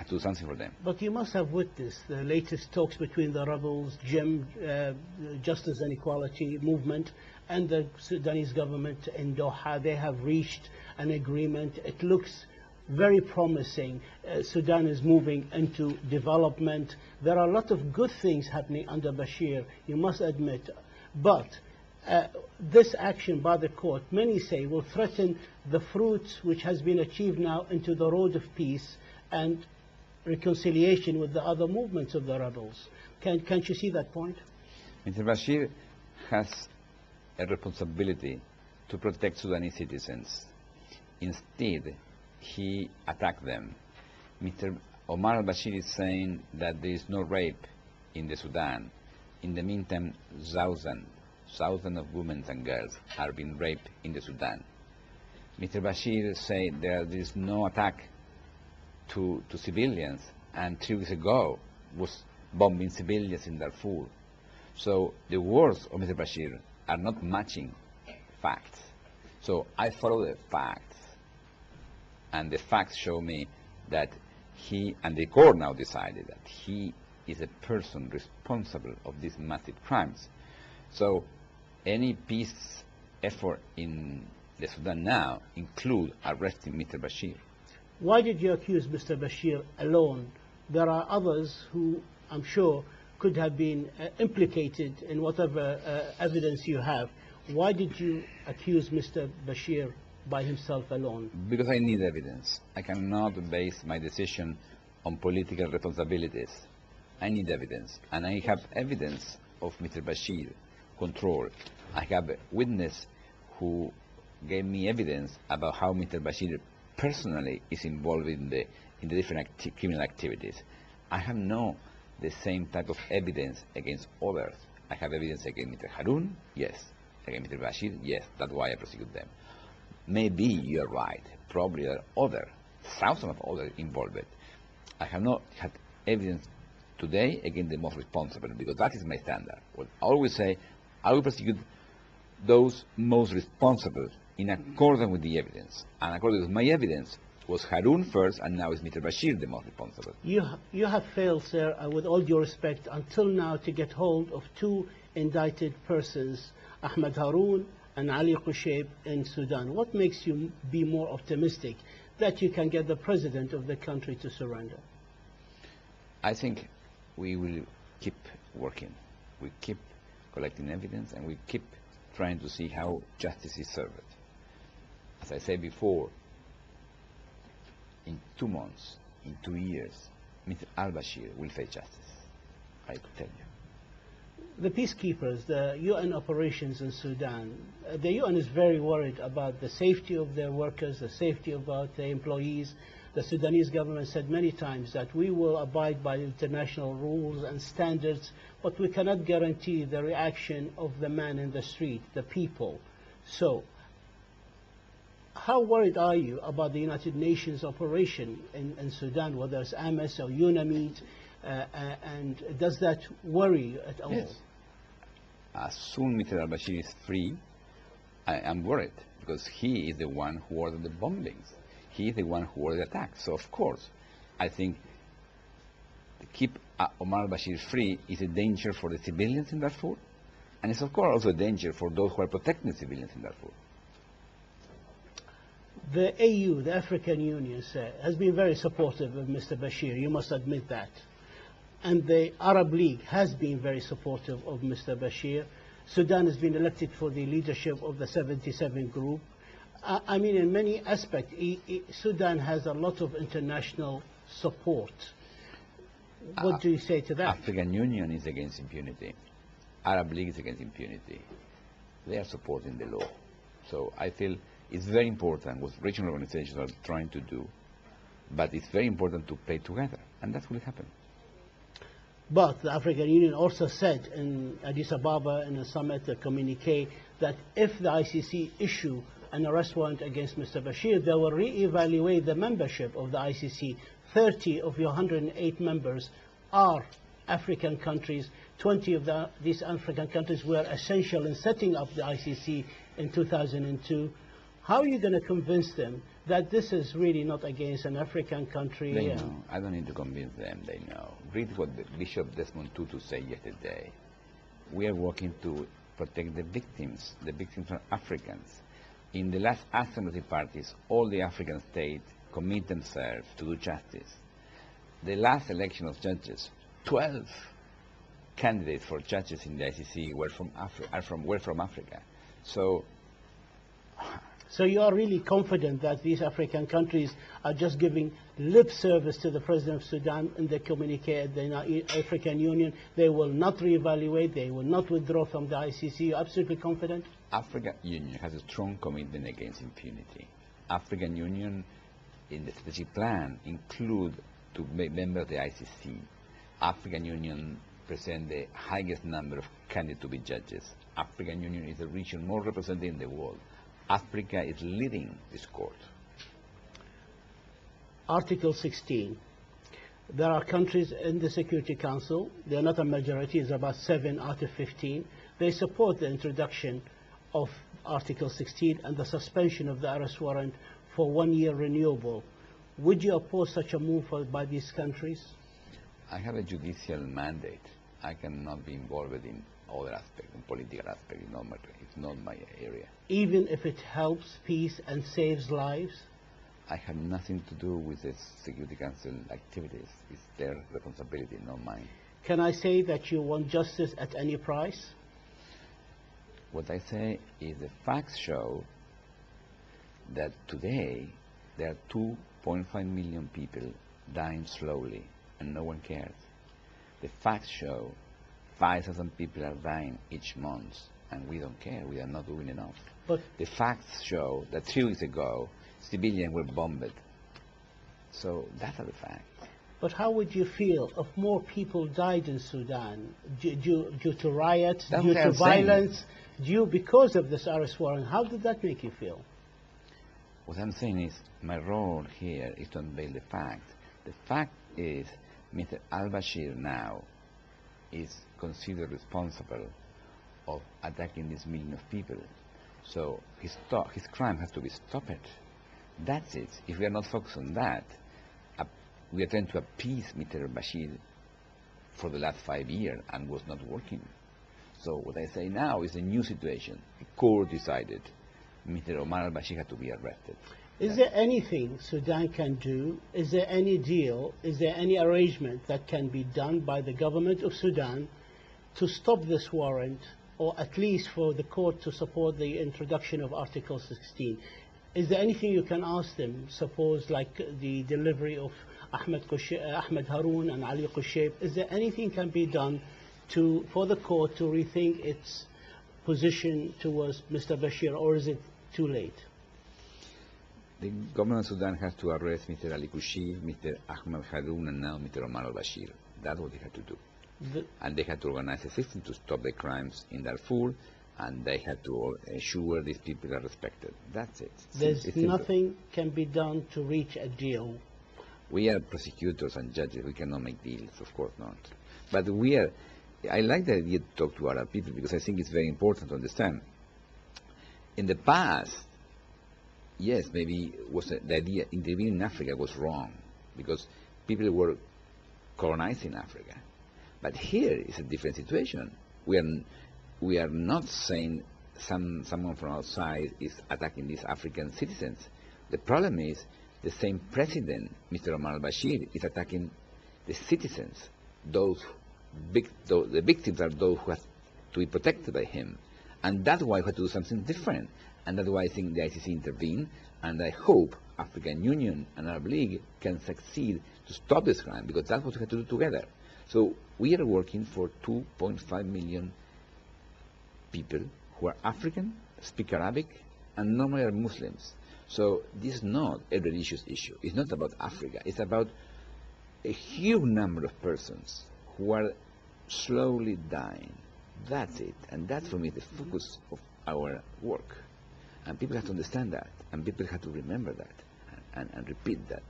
have to do something for them. But you must have witnessed the latest talks between the rebels, Justice and Equality Movement, and the Sudanese government in Doha. They have reached an agreement. It looks very promising. Sudan is moving into development. There are a lot of good things happening under Bashir, you must admit. But this action by the court, many say, will threaten the fruits which has been achieved now into the road of peace and reconciliation with the other movements of the rebels. Can't you see that point? Mr. Bashir has a responsibility to protect Sudanese citizens. Instead, he attacked them. Mr. Omar al-Bashir is saying that there is no rape in the Sudan. In the meantime, thousands of women and girls are being raped in the Sudan. Mr. Bashir said there is no attack to civilians, and 3 weeks ago was bombing civilians in Darfur. So the words of Mr. Bashir are not matching facts. So I follow the facts, and the facts show me that he, and the court now decided that he is a person responsible of these massive crimes. So any peace effort in the Sudan now include arresting Mr. Bashir. Why did you accuse Mr. Bashir alone? There are others who, I'm sure, could have been implicated in whatever evidence you have. Why did you accuse Mr. Bashir by himself alone? Because I need evidence. I cannot base my decision on political responsibilities. I need evidence, and I have evidence of Mr. Bashir control. I have a witness who gave me evidence about how Mr. Bashir personally is involved in the different criminal activities. I have no the same type of evidence against others. I have evidence against Mr. Harun, yes. Against Mr. Bashir, yes. That's why I prosecute them. Maybe you're right. Probably there are thousands of others involved. I have not had evidence today against the most responsible, because that is my standard. Well, I always say I will prosecute those most responsible in accordance with the evidence. And according with my evidence, was Harun first, and now is Mr. Bashir the most responsible. You have failed, sir, with all due respect, until now to get hold of 2 indicted persons, Ahmed Harun and Ali Qushayb in Sudan. What makes you be more optimistic that you can get the president of the country to surrender? I think we will keep working. We keep collecting evidence, and we keep trying to see how justice is served. As I said before, in 2 months, in 2 years, Mr. al-Bashir will face justice. I could tell you. The peacekeepers, the UN operations in Sudan, the UN is very worried about the safety of their workers, the safety about their employees. The Sudanese government said many times that we will abide by international rules and standards, but we cannot guarantee the reaction of the man in the street, the people. So, how worried are you about the United Nations operation in Sudan, whether it's AMIS or UNAMID, and does that worry you at all? Yes. As soon as Mr. al-Bashir is free, I am worried, because he is the one who ordered the bombings. He is the one who ordered the attacks. So, of course, I think to keep Omar al-Bashir free is a danger for the civilians in Darfur, and it's, of course, also a danger for those who are protecting the civilians in Darfur. The AU, the African Union, has been very supportive of Mr. Bashir, you must admit that. And the Arab League has been very supportive of Mr. Bashir. Sudan has been elected for the leadership of the 77 group. I mean, in many aspects, Sudan has a lot of international support. What do you say to that? African Union is against impunity. Arab League is against impunity. They are supporting the law. So I feel it's very important what regional organizations are trying to do, but it's very important to play together, and that will happen. But the African Union also said in Addis Ababa in a summit, a communique, that if the ICC issue an arrest warrant against Mr. Bashir, they will re-evaluate the membership of the ICC. 30 of your 108 members are African countries. 20 of these African countries were essential in setting up the ICC in 2002. How are you going to convince them that this is really not against an African country? They know. I don't need to convince them. They know. Read what Bishop Desmond Tutu said yesterday. We are working to protect the victims. The victims are Africans. In the last Assemblity parties, all the African states commit themselves to do justice. The last election of judges, 12 candidates for judges in the ICC were from Africa. So you are really confident that these African countries are just giving lip service to the President of Sudan in the communique at the African Union. They will not reevaluate, they will not withdraw from the ICC. You're absolutely confident? African Union has a strong commitment against impunity. African Union in the strategic plan include to be member of the ICC. African Union present the highest number of candidates to be judges. African Union is the region more represented in the world. Africa is leading this court. Article 16. There are countries in the Security Council, they're not a majority, it's about 7 out of 15. They support the introduction of Article 16 and the suspension of the arrest warrant for 1 year renewable. Would you oppose such a move by these countries? I have a judicial mandate. I cannot be involved in other aspects, in political aspects. It's not my area. Even if it helps peace and saves lives? I have nothing to do with the Security Council activities. It's their responsibility, not mine. Can I say that you want justice at any price? What I say is the facts show that today there are 2.5 million people dying slowly and no one cares. The facts show 5,000 people are dying each month and we don't care, we are not doing enough. But the facts show that 3 weeks ago civilians were bombed. So that's the fact. But how would you feel if more people died in Sudan due to riots, due to violence, because of this arrest warrant? How did that make you feel? What I'm saying is my role here is to unveil the fact. The fact is Mr. al-Bashir now is considered responsible of attacking this million of people. So his crime has to be stopped. That's it. If we are not focused on that, we are trying to appease Mr. al-Bashir for the last 5 years and was not working. So what I say now is a new situation. The court decided Mr. Omar al-Bashir had to be arrested. Is there anything Sudan can do? Is there any deal? Is there any arrangement that can be done by the government of Sudan to stop this warrant, or at least for the court to support the introduction of Article 16? Is there anything you can ask them, suppose like the delivery of Ahmed Haroun and Ali Qushayb? Is there anything can be done for the court to rethink its position towards Mr. Bashir, or is it too late? The government of Sudan has to arrest Mr. Ali Qushayb, Mr. Ahmed Haroun, and now Mr. Omar al-Bashir. That's what they had to do. And they had to organize a system to stop the crimes in Darfur, and they had to ensure these people are respected. That's it. There's nothing can be done to reach a deal. We are prosecutors and judges. We cannot make deals, of course not. But I like the idea to talk to Arab people because I think it's very important to understand. In the past, yes, maybe the idea intervening in Africa was wrong because people were colonizing Africa. But here is a different situation. We are not saying someone from outside is attacking these African citizens. The problem is the same president, Mr. Omar al-Bashir, is attacking the citizens. The victims are those who have to be protected by him. And that's why we have to do something different. And that's why I think the ICC intervened. And I hope African Union and Arab League can succeed to stop this crime, because that's what we have to do together. So we are working for 2.5 million people who are African, speak Arabic, and normally are Muslims. So this is not a religious issue. It's not about Africa. It's about a huge number of persons who are slowly dying. That's it. And that, for me, is the focus of our work. And people have to understand that. And people have to remember that and repeat that.